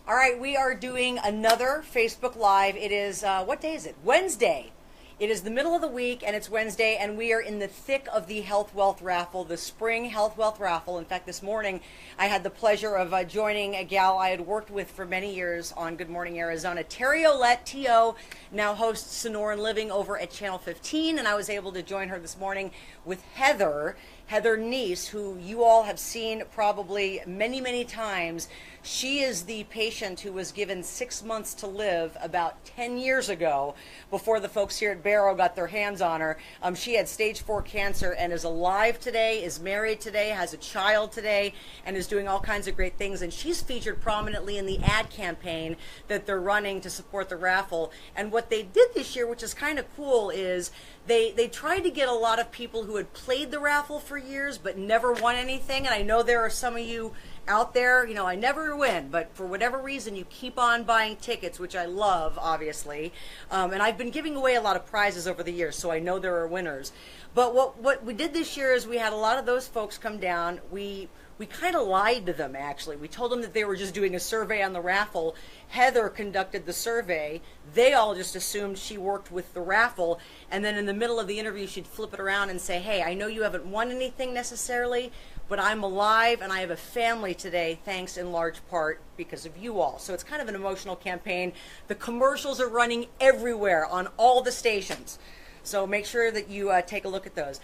All right, we are doing another Facebook Live. It is, what day is it? Wednesday. It is the middle of the week, and it's Wednesday, and we are in the thick of the Health Wealth Raffle, the Spring Health Wealth Raffle. In fact, this morning I had the pleasure of joining a gal I had worked with for many years on Good Morning Arizona. Terry Olette, T.O., now hosts Sonoran Living over at Channel 15, and I was able to join her this morning with Heather Neese, who you all have seen probably many, many times. She is the patient who was given 6 months to live about 10 years ago before the folks here at Barrow got their hands on her. She had stage 4 cancer and is alive today, is married today, has a child today, and is doing all kinds of great things. And she's featured prominently in the ad campaign that they're running to support the raffle. And what they did this year, which is kind of cool, is they tried to get a lot of people who had played the raffle for years but never won anything. And I know there are some of you out there, you know, I never win, but for whatever reason you keep on buying tickets, which I love, obviously. And I've been giving away a lot of prizes over the years, so I know there are winners. But what we did this year is we had a lot of those folks come down. We kind of lied to them, actually. We told them that they were just doing a survey on the raffle. Heather conducted the survey. They all just assumed she worked with the raffle. And then in the middle of the interview, she'd flip it around and say, hey, I know you haven't won anything necessarily, but I'm alive and I have a family today, thanks in large part because of you all. So it's kind of an emotional campaign. The commercials are running everywhere on all the stations. So make sure that you take a look at those.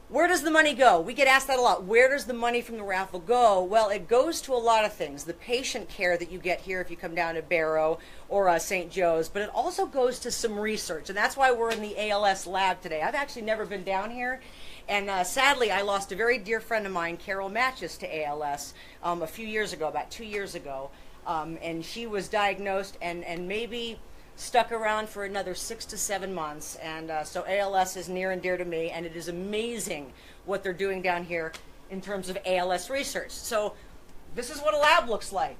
Where does the money go? We get asked that a lot. Where does the money from the raffle go? Well, it goes to a lot of things. The patient care that you get here if you come down to Barrow or St. Joe's, but it also goes to some research, and that's why we're in the ALS lab today. I've actually never been down here, and sadly, I lost a very dear friend of mine, Carol Matches, to ALS a few years ago, about 2 years ago, and she was diagnosed and maybe stuck around for another 6 to 7 months, and so ALS is near and dear to me, and it is amazing what they're doing down here in terms of ALS research. So this is what a lab looks like.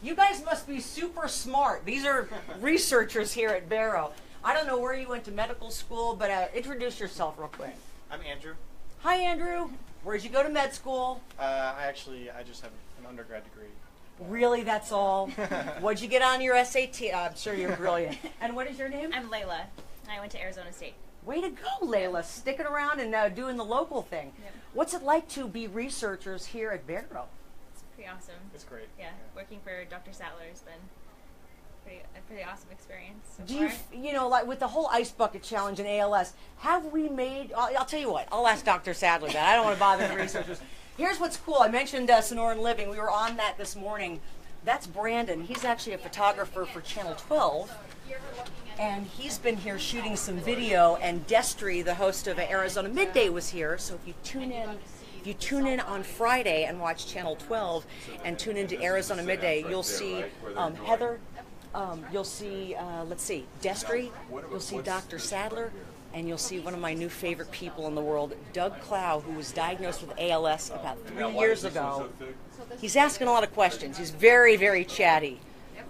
You guys must be super smart. These are researchers here at Barrow. I don't know where you went to medical school, but introduce yourself real quick. I'm Andrew. Hi, Andrew. Where'd you go to med school? I just have an undergrad degree. Really, that's all? What'd you get on your SAT? I'm sure you're brilliant. And what is your name? I'm Layla. I went to Arizona State. Way to go, Layla. Sticking around and doing the local thing. Yep. What's it like to be researchers here at Barrow? It's pretty awesome. It's great. Yeah, working for Dr. Sattler has been a pretty awesome experience so Do far. you know, like with the whole Ice Bucket Challenge and ALS, have we made, I'll tell you what, I'll ask Dr. Sadler that. I don't want to bother the researchers. Here's what's cool. I mentioned Sonoran Living. We were on that this morning. That's Brandon. He's actually a photographer for Channel 12, and he's been here shooting some video, and Destry, the host of Arizona Midday, was here. So if you tune in on Friday and watch Channel 12 and tune into Arizona Midday, you'll see Heather, you'll see, let's see, Destry, you'll see Dr. Sadler, and you'll see one of my new favorite people in the world, Doug Clow, who was diagnosed with ALS about 3 years ago. He's asking a lot of questions. He's very, very chatty.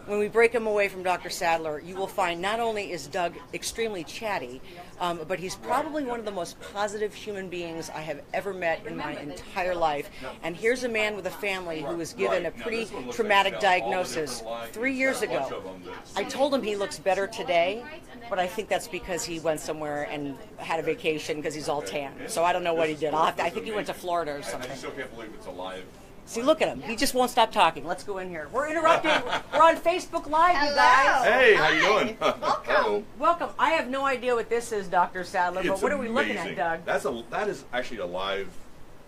When we break him away from Dr. Sadler, you will find not only is Doug extremely chatty, but he's probably one of the most positive human beings I have ever met in my entire life. And here's a man with a family who was given a pretty traumatic diagnosis 3 years ago. I told him he looks better today, but I think that's because he went somewhere and had a vacation because he's all tan. So I don't know what he did. I think he went to Florida or something. I still can't believe it's alive. See, look at him. He just won't stop talking. Let's go in here. We're interrupting. We're on Facebook Live, you guys. Hey, how you doing? Welcome. Welcome. I have no idea what this is, Dr. Sadler, but what are we looking at, Doug? That is actually a live.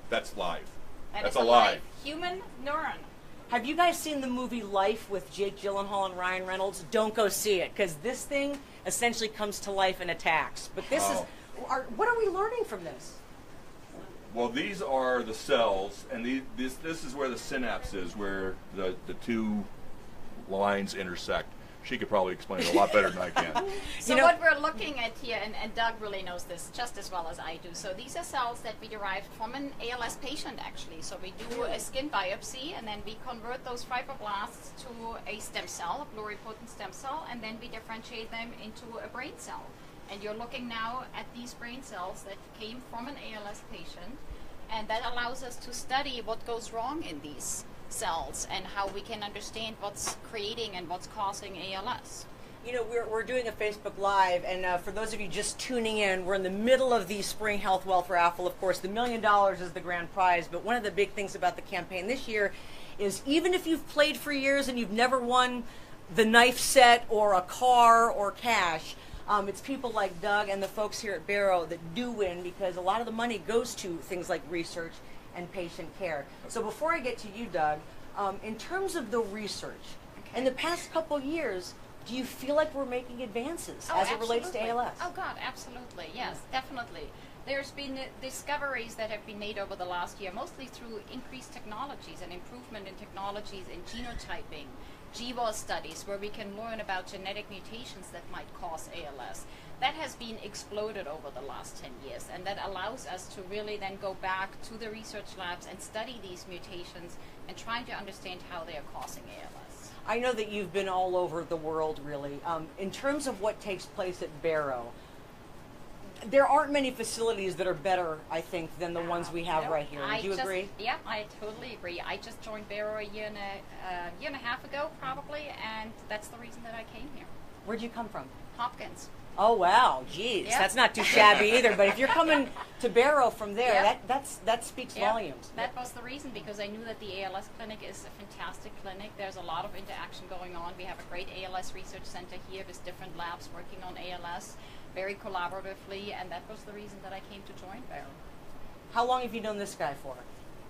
That's live. That's a live. Human neuron. Have you guys seen the movie Life with Jake Gyllenhaal and Ryan Reynolds? Don't go see it, because this thing essentially comes to life and attacks. But this is, what are we learning from this? Well, these are the cells, and this is where the synapse is, where the two lines intersect. She could probably explain it a lot better than I can. So what we're looking at here, and Doug really knows this just as well as I do, so these are cells that we derived from an ALS patient actually. So we do a skin biopsy and then we convert those fibroblasts to a stem cell, a pluripotent stem cell, and then we differentiate them into a brain cell. And you're looking now at these brain cells that came from an ALS patient, and that allows us to study what goes wrong in these cells and how we can understand what's creating and what's causing ALS. You know, we're doing a Facebook Live, and for those of you just tuning in, we're in the middle of the Spring Health Wealth Raffle. Of course, the $1 million is the grand prize, but one of the big things about the campaign this year is even if you've played for years and you've never won the knife set or a car or cash, it's people like Doug and the folks here at Barrow that do win, because a lot of the money goes to things like research and patient care. So before I get to you, Doug, in terms of the research, in the past couple years, do you feel like we're making advances as it relates to ALS? Oh God, absolutely. Yes, definitely. There's been discoveries that have been made over the last year, mostly through increased technologies and improvement in technologies in genotyping, GWAS studies, where we can learn about genetic mutations that might cause ALS. That has been exploded over the last 10 years, and that allows us to really then go back to the research labs and study these mutations and trying to understand how they are causing ALS. I know that you've been all over the world, really. In terms of what takes place at Barrow, there aren't many facilities that are better, I think, than the ones we have right here. Would you agree? Yeah, I totally agree. I just joined Barrow a year and a half ago, probably, and that's the reason that I came here. Where'd you come from? Hopkins. Oh, wow. Geez. Yeah. That's not too shabby either. But if you're coming to Barrow from there, Yeah. that speaks volumes. That was the reason, because I knew that the ALS clinic is a fantastic clinic. There's a lot of interaction going on. We have a great ALS research center here with different labs working on ALS very collaboratively, and that was the reason that I came to join Barrow. How long have you known this guy for?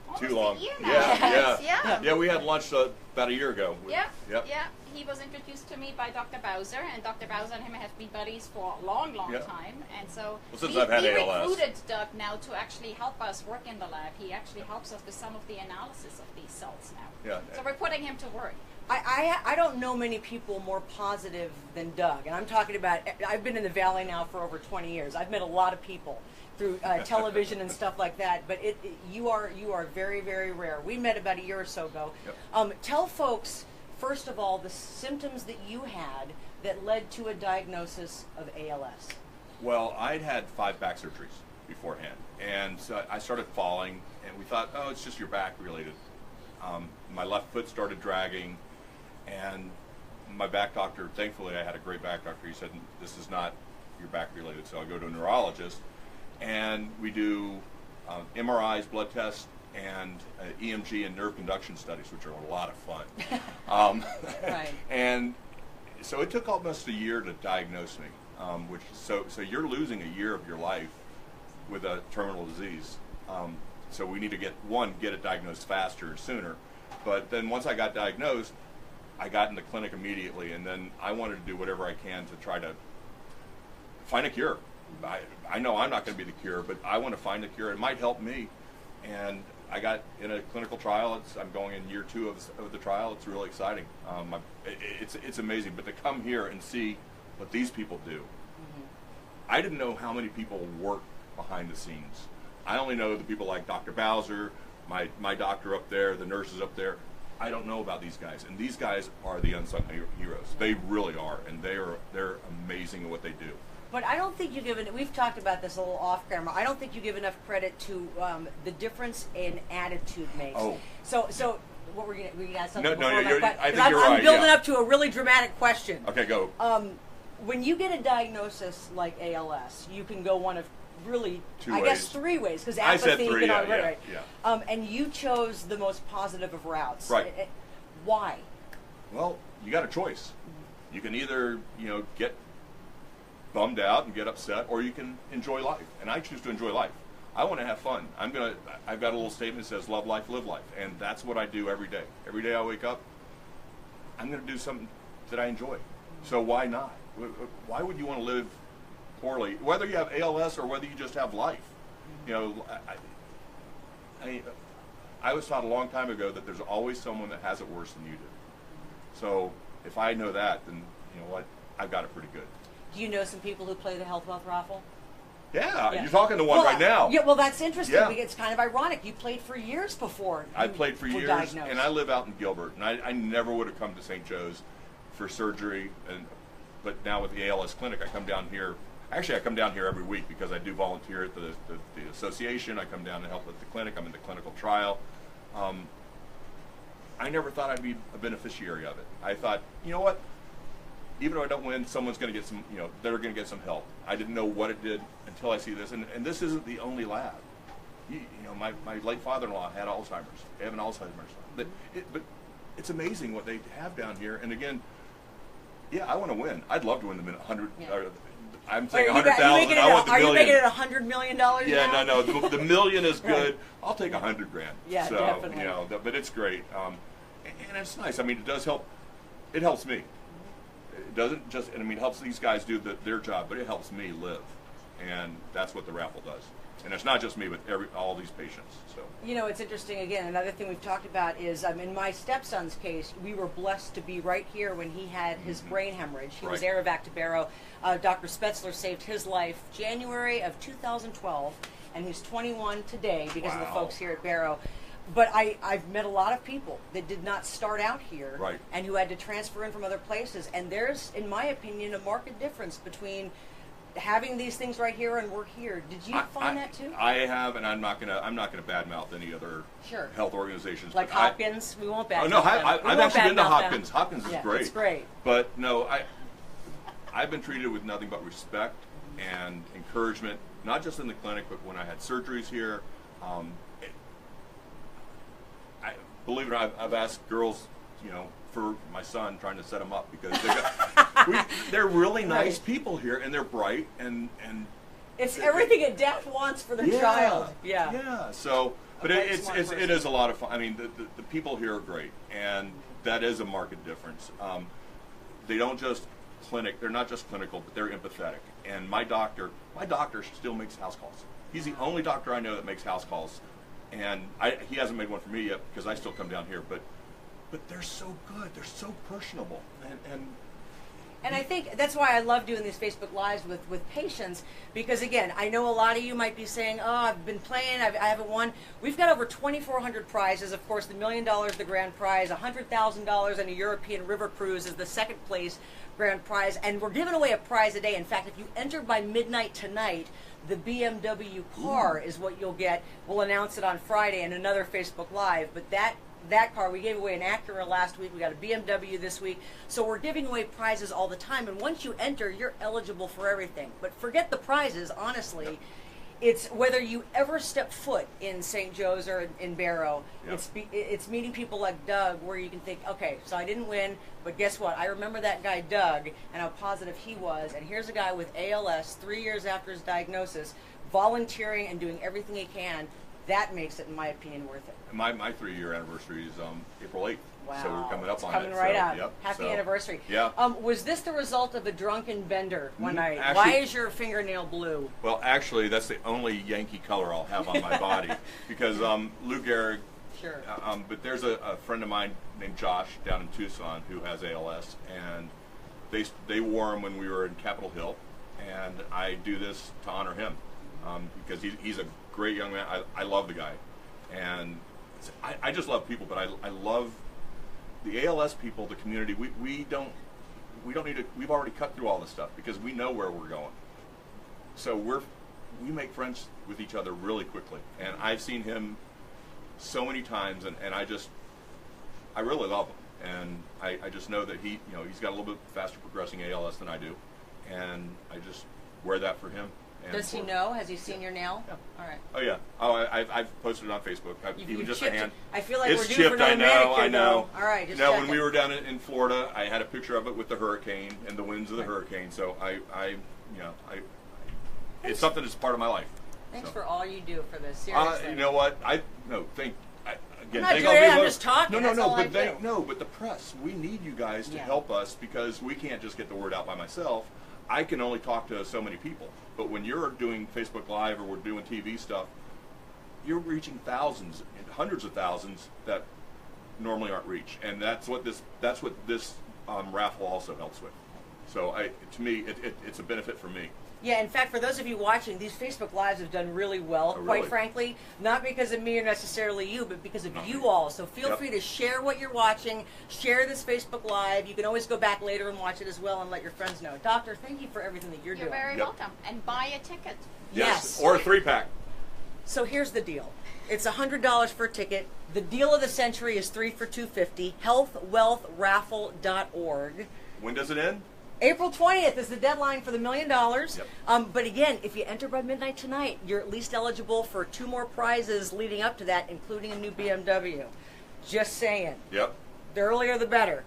Almost Too long. A year now. Yeah, we had lunch about a year ago. Yeah, Yep. yeah. He was introduced to me by Dr. Bowser, and Dr. Bowser and him have been buddies for a long, long Yep. time. And so Well, since I've had ALS. recruited Doug now to actually help us work in the lab. He actually helps us with some of the analysis of these cells now. Yeah. So we're putting him to work. I don't know many people more positive than Doug, and I'm talking about, I've been in the Valley now for over 20 years. I've met a lot of people through television and stuff like that, but you are very, very rare. We met about a year or so ago. Yep. Tell folks, first of all, the symptoms that you had that led to a diagnosis of ALS. Well, I'd had 5 back surgeries beforehand, and so I started falling, and we thought, oh, it's just your back related. My left foot started dragging, and my back doctor, thankfully I had a great back doctor, he said, this is not your back related, so I'll go to a neurologist, and we do MRIs, blood tests, and EMG and nerve conduction studies, which are a lot of fun. Right. And so it took almost a year to diagnose me, so you're losing a year of your life with a terminal disease. So we need to get it diagnosed faster and sooner. But then once I got diagnosed, I got in the clinic immediately, and then I wanted to do whatever I can to try to find a cure. I know I'm not going to be the cure, but I want to find a cure. It might help me. And I got in a clinical trial. I'm going in year 2 of the trial. It's really exciting. It's amazing. But to come here and see what these people do, I didn't know how many people work behind the scenes. I only know the people like Dr. Bowser, my doctor up there, the nurses up there. I don't know about these guys, and these guys are the unsung heroes. They really are, and they're amazing at what they do. But I don't think you give it. We've talked about this a little off camera. I don't think you give enough credit to the difference in attitude makes. Oh. So what we got something No, before my I think I'm you're right, building yeah. up to a really dramatic question. Okay, go. When you get a diagnosis like ALS, you can go one of really, 2 I ways. guess 3 ways, because I apathy said 3, can yeah, right. yeah. And you chose the most positive of routes. Right. Why? Well, you got a choice. You can either, get bummed out and get upset, or you can enjoy life. And I choose to enjoy life. I want to have fun. I've got a little statement that says, love life, live life. And that's what I do every day. Every day I wake up, I'm going to do something that I enjoy. So why not? Why would you want to live poorly, whether you have ALS or whether you just have life? I was taught a long time ago that there's always someone that has it worse than you do. So if I know that, then you know what, I've got it pretty good. Do you know some people who play the Health Wealth Raffle? Yeah, you're talking to one right now. Yeah, well, that's interesting. Yeah. Because it's kind of ironic. You played for years before. I played for years, diagnosed. and I live out in Gilbert, and I never would have come to St. Joe's for surgery, but now with the ALS clinic, I come down here. Actually, I come down here every week because I do volunteer at the association. I come down to help with the clinic. I'm in the clinical trial. I never thought I'd be a beneficiary of it. I thought, you know what? Even though I don't win, someone's going to get some, they're going to get some help. I didn't know what it did until I see this. And this isn't the only lab. My late father-in-law had Alzheimer's. They have an Alzheimer's. But it's amazing what they have down here. And again, yeah, I want to win. I'd love to win the 100. I'm saying 100,000. I want the million. Are you making it $100 million Yeah, now? no. The million is good. I'll take $100,000. Yeah, so, definitely. But it's great, and it's nice. I mean, it does help. It helps me. It doesn't just. I mean, it helps these guys do their job, but it helps me live, and that's what the raffle does. And it's not just me, but all these patients. So It's interesting. Again, another thing we've talked about is in my stepson's case, we were blessed to be right here when he had his brain hemorrhage. He was air-evac to Barrow. Dr. Spetzler saved his life January of 2012, and he's 21 today because of the folks here at Barrow. But I've met a lot of people that did not start out here and who had to transfer in from other places. And there's, in my opinion, a marked difference between having these things right here and we're here. Did you find that too? I have, and I'm not gonna badmouth any other health organizations. Like Hopkins, we won't badmouth. No, I've actually been to Hopkins. Them. Hopkins is great. It's great. But no, I've been treated with nothing but respect and encouragement, not just in the clinic, but when I had surgeries here. Believe it or not, I've asked girls, for my son, trying to set him up because they're really nice people here, and they're bright and it's everything a dad wants for their child. Yeah. So, but it is a lot of fun. I mean, the people here are great, and that is a marked difference. They don't just clinic; they're not just clinical, but they're empathetic. And my doctor still makes house calls. He's the only doctor I know that makes house calls, and he hasn't made one for me yet because I still come down here, but they're so good. They're so personable, and I think that's why I love doing these Facebook Lives with patients, because again, I know a lot of you might be saying, oh, I've been playing, I haven't won. We've got over 2,400 prizes. Of course, the $1 million, the grand prize, $100,000 and a European river cruise is the second place grand prize, and we're giving away a prize a day. In fact, if you enter by midnight tonight, the BMW car is what you'll get. We'll announce it on Friday in another Facebook Live, but that car, we gave away an Acura last week, we got a BMW this week, so we're giving away prizes all the time, and once you enter, you're eligible for everything. But forget the prizes, honestly. It's whether you ever step foot in St. Joe's or in Barrow, it's meeting people like Doug, where you can think, okay, so I didn't win, but guess what? I remember that guy Doug and how positive he was, and here's a guy with ALS 3 years after his diagnosis, volunteering and doing everything he can. That makes it, in my opinion, worth it. My 3-year anniversary is April 8th. Wow. So we're coming up on it. Coming right up. Yep. Happy anniversary. Yeah. Was this the result of a drunken bender one night? Actually, why is your fingernail blue? Well, actually, that's the only Yankee color I'll have on my body because Lou Gehrig. Sure. But there's a friend of mine named Josh down in Tucson who has ALS, and they wore him when we were in Capitol Hill, and I do this to honor him because he's a great young man. I love the guy, and I just love people, but I love the ALS people, the community. We don't need to. We've already cut through all this stuff because we know where we're going. So we make friends with each other really quickly, and I've seen him so many times, and I really love him, and I just know that he's got a little bit faster progressing ALS than I do, and I just wear that for him. Does he know? Has he seen your nail? Yeah. All right. Oh yeah. Oh, I've posted it on Facebook. Even just a hand. I feel like it's we're due chipped. for another manicure, I know. Though. All right. Just when we were down in Florida, I had a picture of it with the hurricane and the winds of the hurricane. So it's something that's part of my life. Thanks for all you do for this. Seriously. You know what? Again, I'm just talking. But the press, we need you guys to help us because we can't just get the word out by myself. I can only talk to so many people. But when you're doing Facebook Live or we're doing TV stuff, you're reaching thousands and hundreds of thousands that normally aren't reached, and that's what this raffle also helps with. So to me, it's a benefit for me. Yeah, in fact, for those of you watching, these Facebook Lives have done really well, quite frankly. Not because of me or necessarily you, but because of you all. So feel free to share what you're watching, share this Facebook Live. You can always go back later and watch it as well and let your friends know. Doctor, thank you for everything that you're doing. You're very welcome. And buy a ticket. Yes. Or a 3-pack. So here's the deal. It's $100 for a ticket. The deal of the century is 3 for $250. Healthwealthraffle.org. When does it end? April 20th is the deadline for the $1 million. Yep. But again, if you enter by midnight tonight, you're at least eligible for 2 more prizes leading up to that, including a new BMW. Just saying. Yep. The earlier the better.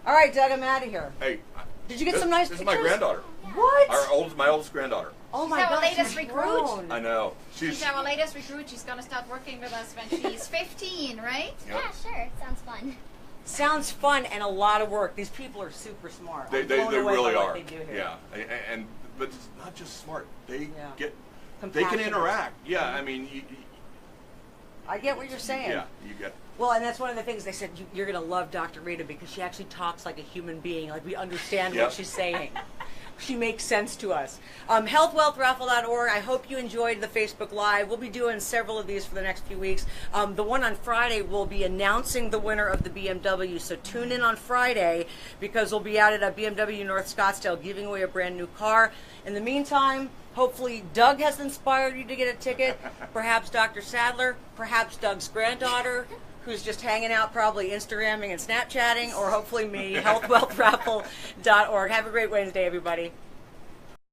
All right, Doug, I'm out of here. Hey. Did you get some nice This pictures? is my granddaughter. What? My oldest granddaughter. Oh She's my our gosh, latest she's recruit. grown. I know. She's our latest recruit. She's going to start working with us when she's 15, right? Yep. Yeah, sure. Sounds fun. Sounds fun and a lot of work. These people are super smart. They I'm blown away really by are. what they do here. Yeah, but it's not just smart. They Yeah. they can Compassionate. interact. Yeah, I mean, I get what you're saying. yeah, you get. Well, and that's one of the things they said, you're going to love Dr. Rita because she actually talks like a human being. Like we understand Yep. what she's saying. She makes sense to us. Healthwealthraffle.org. I hope you enjoyed the Facebook Live. We'll be doing several of these for the next few weeks. The one on Friday will be announcing the winner of the BMW. So tune in on Friday because we'll be out at a BMW North Scottsdale giving away a brand new car. In the meantime, hopefully Doug has inspired you to get a ticket. Perhaps Dr. Sadler. Perhaps Doug's granddaughter, who's just hanging out, probably Instagramming and Snapchatting, or hopefully me, healthwealthraffle.org. Have a great Wednesday, everybody.